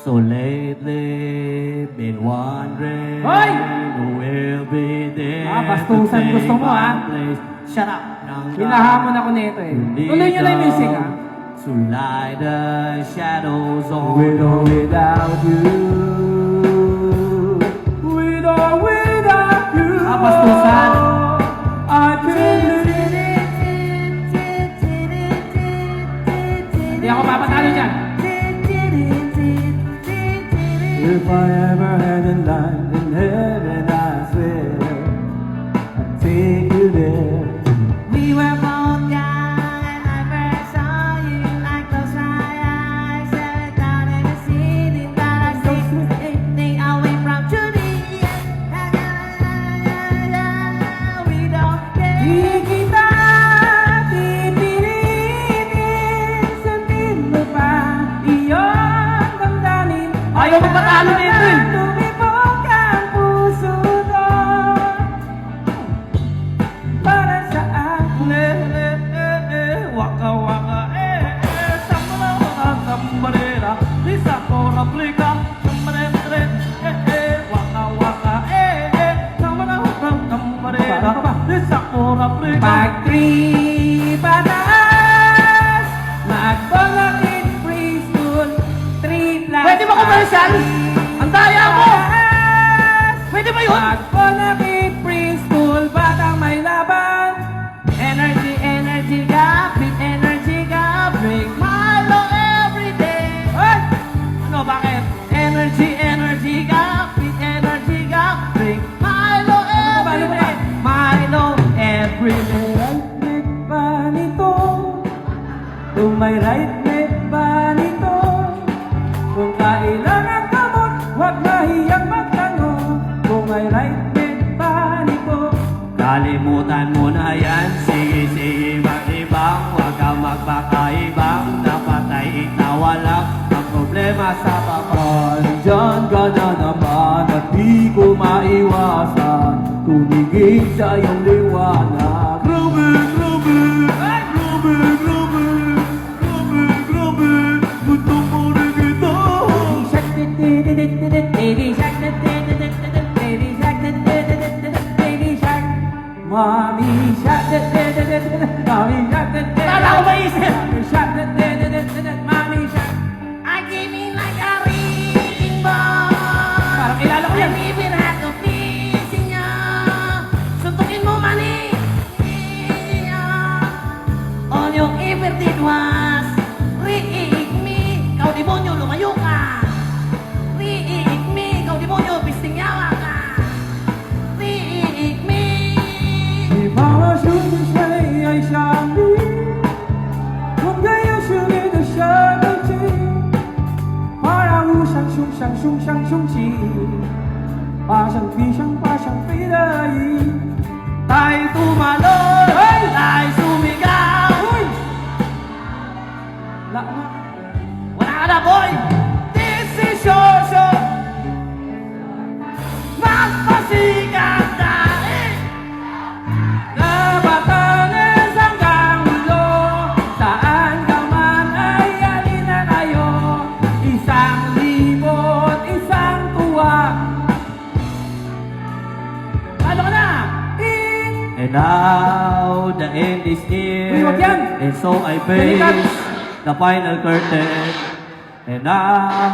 So lately, been wondering Hoy! who will be there Bastusan to take gusto mo, my ha? place. Shut up! Hinahamon ako nito eh. Tuloy nyo na yung music, ha? To light the shadows on With or without you. With or without you. Bastusan! I can live. Hindi ako papatalo dyan. If I ever had a land in heaven, I swear I'd take you there. We were both young and I first saw you. I closed my eyes, sat down in the city that I stay away from Judy. We don't care. Di kita pipilitin, sabihin mo pa iyon damdamin. Ayaw magpatalo nito eh. Tumibok ang puso ko para sa akin. Waka waka Samara sambarera Lisa kora plika Sambarera Waka waka Samara sambarera Lisa kora plika Pag three pataas, magpalakit preschool, 3 plus. Pwede ba commercial? Ang daya mo! Pwede ba yun? Magpalakit preschool, batang may laban. Energy, energy, got big energy, got big. Milo every day. Ay! Ano, bakit? Energy, energy, got big energy, got big. Milo every day. Milo every day. Right leg ba nito? Kung may right leg ba nito? Kung kailangan gamot, huwag mahiyang magtanong. Kung may right leg ba nito? Kalimutan mo na yan. Sige, sige, mag-ibang. Huwag kang magpakaibang. Napatay, itawa lang. Ang problema sa baba. Andyan ka na naman at di ko maiwasan. Tumigil sa iyong liwanag. Grabe, grabe. Grabe, grabe. Grabe, grabe. Gusto ko rin ito. Baby shark, baby shark, baby shark. Mommy shark, mommy shark, Wala ko maisip. mommy shark. I came in like a reading ball. Parang kilala ko yan. I'm even at the pleasing ya. Suntukin mo mani. All you ever did was read me. Kau demonyo, lumayo ka. Read me. Kau demonyo, pisting yawa ka. Read me. 你把我数进谁爱上你？我该有属于的生命体，花让路上凶上凶上凶器，爬上飞上爬上飞的翼，Tayo tumalon. Tayo sumigaw. Lama. Wala ka na, boy. This is your show. Magpasikat tayo. Kabatanes hanggang ulo, saan ka man ay alina kayo, 1,000 isang tuwa. Ano ka na? And now the end is Uy, near. wag yan. And so I Dalikat. face the final curtain. And now